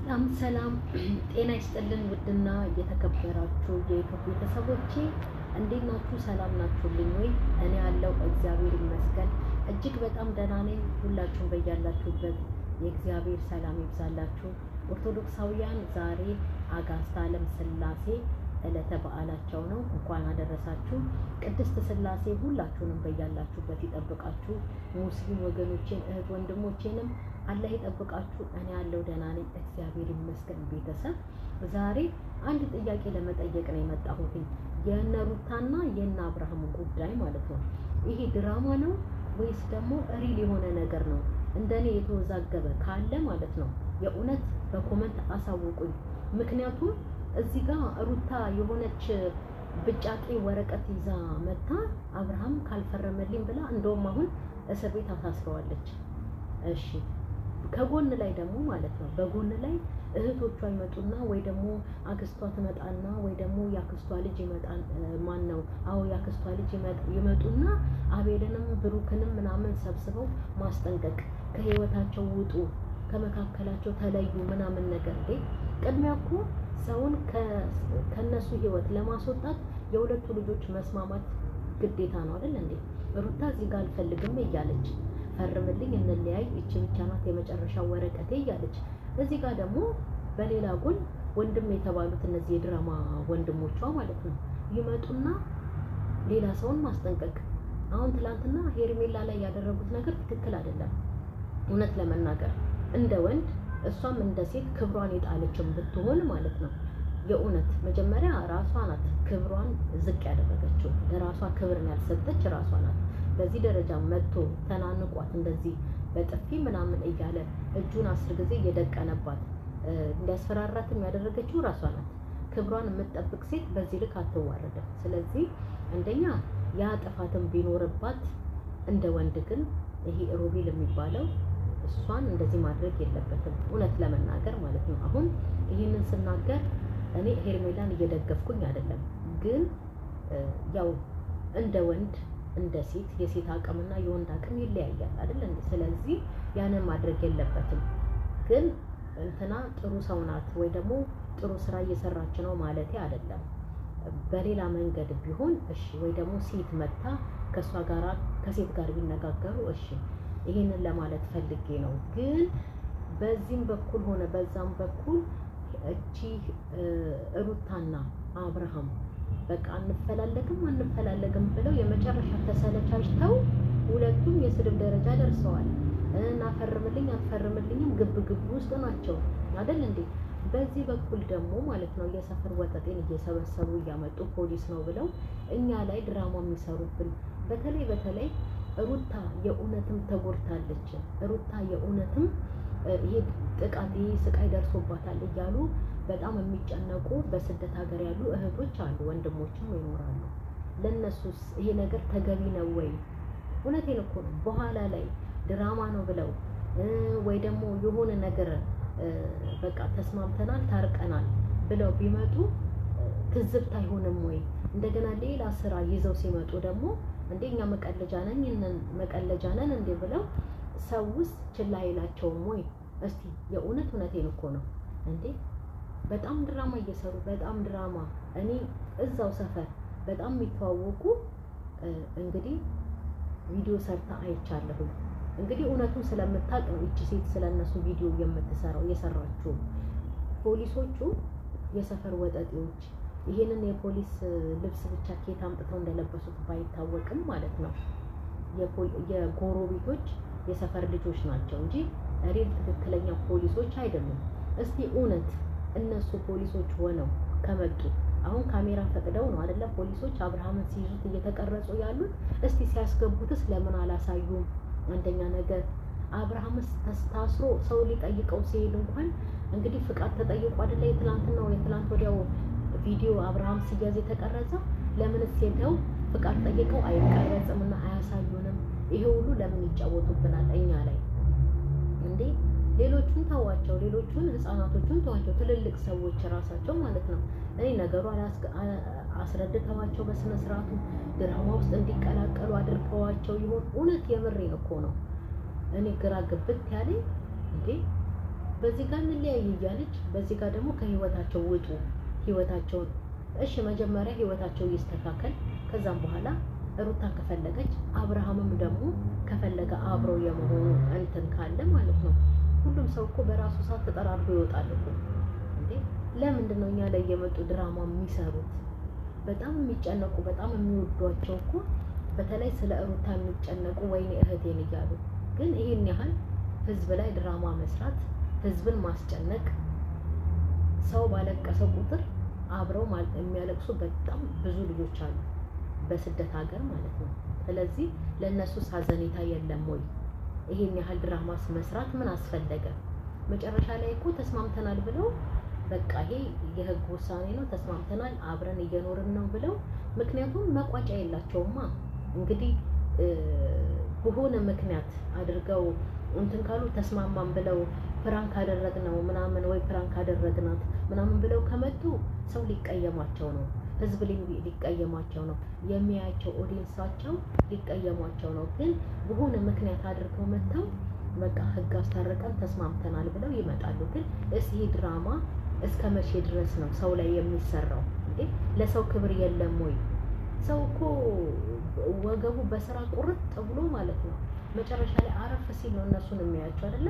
ሰላም ሰላም ጤና ይስጥልን። ውድና እየተከበራችሁ የዩቲዩብ ቤተሰቦቼ እንዴት ናችሁ? ሰላም ናችሁልኝ ወይ? እኔ ያለው እግዚአብሔር ይመስገን እጅግ በጣም ደህና ነኝ። ሁላችሁም በያላችሁበት የእግዚአብሔር ሰላም ይብዛላችሁ። ኦርቶዶክሳውያን ዛሬ አጋዕዝተ ዓለም ሥላሴ ዕለተ በዓላቸው ነው። እንኳን አደረሳችሁ። ቅድስት ሥላሴ ሁላችሁንም በያላችሁበት ይጠብቃችሁ። ሙስሊም ወገኖቼን እህት ወንድሞቼንም አላህ ይጠብቃችሁ። እኔ ያለው ደህና ነኝ እግዚአብሔር ይመስገን። ቤተሰብ ዛሬ አንድ ጥያቄ ለመጠየቅ ነው የመጣሁት። የእነ ሩታና የእነ አብርሃም ጉዳይ ማለት ነው። ይሄ ድራማ ነው ወይስ ደግሞ ሪል የሆነ ነገር ነው? እንደኔ የተወዛገበ ካለ ማለት ነው የእውነት በኮመንት አሳውቁኝ። ምክንያቱም እዚህ ጋር ሩታ የሆነች ብጫቂ ወረቀት ይዛ መታ አብርሃም ካልፈረመልኝ ብላ እንደውም አሁን እስር ቤት አታስረዋለች። እሺ ከጎን ላይ ደግሞ ማለት ነው በጎን ላይ እህቶቿ ይመጡና ወይ ደግሞ አክስቷ ትመጣና ወይ ደግሞ ያክስቷ ልጅ ይመጣል። ማን ነው? አዎ ያክስቷ ልጅ ይመጡና አቤልንም ብሩክንም ምናምን ሰብስበው ማስጠንቀቅ፣ ከህይወታቸው ውጡ፣ ከመካከላቸው ተለዩ ምናምን ነገር። ቅድሚያ እኮ ሰውን ከነሱ ህይወት ለማስወጣት የሁለቱ ልጆች መስማማት ግዴታ ነው አይደል እንዴ? ሩታ እዚህ ጋር አልፈልግም እያለች ፈርምልኝ እንለያይ እቺ ብቻ ናት የመጨረሻ ወረቀቴ እያለች፣ እዚህ ጋር ደግሞ በሌላ ጎን ወንድም የተባሉት እነዚህ የድራማ ወንድሞቿ ማለት ነው ይመጡና ሌላ ሰውን ማስጠንቀቅ። አሁን ትላንትና ሄርሜላ ላይ ያደረጉት ነገር ትክክል አይደለም። እውነት ለመናገር እንደ ወንድ እሷም እንደ ሴት ክብሯን የጣለችም ብትሆን ማለት ነው የእውነት መጀመሪያ ራሷ ናት ክብሯን ዝቅ ያደረገችው። ለራሷ ክብርን ያልሰጠች ራሷ ናት። በዚህ ደረጃ መጥቶ ተናንቋት እንደዚህ በጥፊ ምናምን እያለ እጁን 10 ጊዜ እየደቀነባት እንዲያስፈራራትም ያደረገችው ራሷ ናት። ክብሯን የምትጠብቅ ሴት በዚህ ልክ አትዋረድም። ስለዚህ አንደኛ ያ ጥፋትም ቢኖርባት እንደ ወንድ ግን ይሄ ሮቤል የሚባለው እሷን እንደዚህ ማድረግ የለበትም። እውነት ለመናገር ማለት ነው። አሁን ይህንን ስናገር እኔ ሄርሜላን እየደገፍኩኝ አይደለም፣ ግን ያው እንደ ወንድ እንደ ሴት የሴት አቅምና የወንድ አቅም ይለያያል አይደል እንዴ? ስለዚህ ያንን ማድረግ የለበትም። ግን እንትና ጥሩ ሰው ናት ወይ ደግሞ ጥሩ ስራ እየሰራች ነው ማለቴ አይደለም። በሌላ መንገድ ቢሆን እሺ፣ ወይ ደግሞ ሴት መታ ከሷ ጋር ከሴት ጋር ቢነጋገሩ እሺ፣ ይሄንን ለማለት ፈልጌ ነው። ግን በዚህም በኩል ሆነ በዛም በኩል እቺ ሩታና አብርሃም በቃ አንፈላለግም ብለው የመጨረሻ ተሰለቻችተው ሁለቱም የስድብ ደረጃ ደርሰዋል። እናፈርምልኝ አትፈርምልኝም ግብ ውስጥ ናቸው አይደል እንዴ? በዚህ በኩል ደግሞ ማለት ነው የሰፈር ወጠጤን እየሰበሰቡ እያመጡ ፖሊስ ነው ብለው እኛ ላይ ድራማ የሚሰሩብን። በተለይ ሩታ የእውነትም ተጎድታለች፣ ሩታ የእውነትም ይሄ ጥቃት ይሄ ስቃይ ደርሶባታል እያሉ በጣም የሚጨነቁ በስደት ሀገር ያሉ እህቶች አሉ፣ ወንድሞችም ይኖራሉ። ለነሱስ ይሄ ነገር ተገቢ ነው ወይ? እውነቴን እኮ ነው። በኋላ ላይ ድራማ ነው ብለው ወይ ደግሞ የሆነ ነገር በቃ ተስማምተናል ታርቀናል ብለው ቢመጡ ትዝብት አይሆንም ወይ? እንደገና ሌላ ስራ ይዘው ሲመጡ ደግሞ እንደኛ መቀለጃ ነን እንዴ ብለው ሰውስ ችላ ይላቸውም ወይ? እስቲ የእውነት እውነቴን እኮ ነው እንዴ! በጣም ድራማ እየሰሩ በጣም ድራማ። እኔ እዛው ሰፈር በጣም የሚተዋወቁ እንግዲህ ቪዲዮ ሰርታ አይቻለሁ። እንግዲህ እውነቱን ስለምታውቅ ነው እቺ ሴት ስለነሱ ቪዲዮ የሰራችው። ፖሊሶቹ የሰፈር ወጠጤዎች ይሄንን የፖሊስ ልብስ ብቻ ኬት አምጥተው እንደለበሱት ባይታወቅም ማለት ነው የጎረቤቶች የሰፈር ልጆች ናቸው እንጂ ሪል ትክክለኛ ፖሊሶች አይደሉም። እስቲ እውነት እነሱ ፖሊሶች ሆነው ከመጡ አሁን ካሜራ ፈቅደው ነው አይደለ ፖሊሶች አብርሃምን ሲይዙት እየተቀረጹ ያሉት። እስቲ ሲያስገቡትስ ለምን አላሳዩም? አንደኛ ነገር አብርሃምስ ታስሮ ሰው ሊጠይቀው ሲሄድ እንኳን እንግዲህ ፍቃድ ተጠይቆ አይደለ የትላንት ወዲያው ቪዲዮ አብርሃም ሲያዝ የተቀረጸ ለምንስ ሄደው ፍቃድ ጠይቀው አይቀረጽምና አያሳዩንም? ይሄ ሁሉ ለምን ይጫወቱብናል እኛ ላይ እንዴ? ሌሎቹን ተዋቸው፣ ሌሎቹን ህፃናቶቹን ተዋቸው፣ ትልልቅ ሰዎች ራሳቸው ማለት ነው እኔ ነገሩ አስረድተዋቸው በስነ ስርዓቱ ድራማ ውስጥ እንዲቀላቀሉ አድርገዋቸው ይሆን? እውነት የምሬን እኮ ነው። እኔ ግራ ግብት ያለኝ እንዴ በዚህ ጋር እንለያይ እያለች በዚህ ጋር ደግሞ ከህይወታቸው ውጡ ህይወታቸውን እሺ መጀመሪያ ህይወታቸው ይስተካከል ከዛም በኋላ ሩታን ከፈለገች አብርሃምም ደግሞ ከፈለገ አብሮ የመሆኑ እንትን ካለ ማለት ነው። ሁሉም ሰው እኮ በራሱ ሰዓት ተጠራርጎ ይወጣል እኮ እንዴ። ለምንድን ነው እኛ ላይ የመጡ ድራማ የሚሰሩት? በጣም የሚጨነቁ በጣም የሚወዷቸው እኮ በተለይ ስለ ሩታ የሚጨነቁ ወይኔ እህቴን እያሉ ግን ይሄን ያህል ህዝብ ላይ ድራማ መስራት፣ ህዝብን ማስጨነቅ፣ ሰው ባለቀሰ ቁጥር አብረው የሚያለቅሱ በጣም ብዙ ልጆች አሉ በስደት ሀገር ማለት ነው። ስለዚህ ለነሱ ሀዘኔታ የለም ወይ? ይሄን ያህል ድራማስ መስራት ምን አስፈለገ? መጨረሻ ላይ እኮ ተስማምተናል ብለው በቃ ይሄ የህግ ውሳኔ ነው ተስማምተናል አብረን እየኖርን ነው ብለው ምክንያቱም መቋጫ የላቸውማ። እንግዲህ በሆነ ምክንያት አድርገው እንትን ካሉ ተስማማን ብለው ፕራንክ አደረግነው ምናምን ወይ ፕራንክ አደረግናት ምናምን ብለው ከመጡ ሰው ሊቀየማቸው ነው፣ ህዝብ ሊቀየማቸው ነው፣ የሚያያቸው ኦዲየንሳቸው ሊቀየሟቸው ነው። ግን በሆነ ምክንያት አድርገው መጥተው በቃ ህግ አስታርቀን ተስማምተናል ብለው ይመጣሉ። ግን ይሄ ድራማ እስከ መቼ ድረስ ነው ሰው ላይ የሚሰራው እንዴ? ለሰው ክብር የለም ወይ? ሰው እኮ ወገቡ በስራ ቁርጥ ብሎ ማለት ነው መጨረሻ ላይ አረፍ ሲል ነው እነሱን የሚያያቸው አይደለ?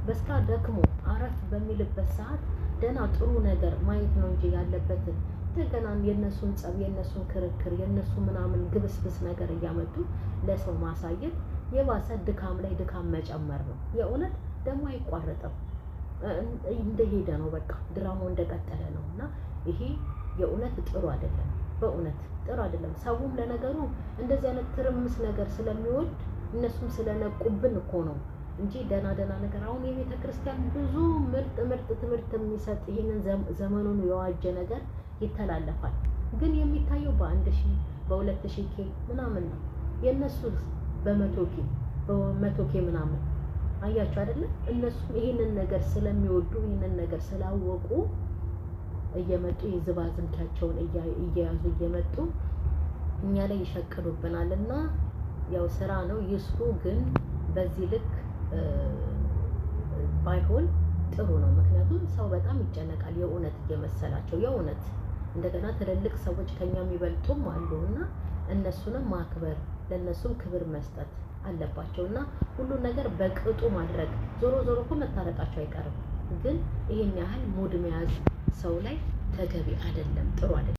በስራ ደክሞ አረፍ በሚልበት ሰዓት ደህና ጥሩ ነገር ማየት ነው እንጂ ያለበትን እንደገና የነሱን ጸብ፣ የነሱን ክርክር፣ የነሱ ምናምን ግብስብስ ነገር እያመጡ ለሰው ማሳየት የባሰ ድካም ላይ ድካም መጨመር ነው። የእውነት ደግሞ አይቋረጥም፣ እንደሄደ ነው በቃ ድራማው እንደቀጠለ ነው። እና ይሄ የእውነት ጥሩ አይደለም፣ በእውነት ጥሩ አይደለም። ሰውም ለነገሩ እንደዚህ አይነት ትርምስ ነገር ስለሚወድ እነሱም ስለነቁብን እኮ ነው እንጂ ደና ነገር አሁን የቤተ ክርስቲያን ብዙ ምርጥ ትምህርት የሚሰጥ ይሄንን ዘመኑን የዋጀ ነገር ይተላለፋል። ግን የሚታየው በ1000 በ2000 ኬ ምናምን ነው። የነሱ በ100 ኬ ምናምን አያችሁ አይደለ? እነሱ ይሄንን ነገር ስለሚወዱ ይሄንን ነገር ስላወቁ እየመጡ የዝባዝንካቸውን እየያዙ እየመጡ እኛ ላይ ይሸቅሉብናልና ያው ስራ ነው ይስሩ። ግን በዚህ ልክ ባይሆን ጥሩ ነው። ምክንያቱም ሰው በጣም ይጨነቃል የእውነት እየመሰላቸው የእውነት እንደገና ትልልቅ ሰዎች ከኛ የሚበልጡም አሉና እነሱንም ማክበር ለነሱም ክብር መስጠት አለባቸውና ሁሉን ነገር በቅጡ ማድረግ። ዞሮ እኮ መታረቃቸው አይቀርም። ግን ይሄን ያህል ሙድ መያዝ ሰው ላይ ተገቢ አይደለም፣ ጥሩ አይደለም።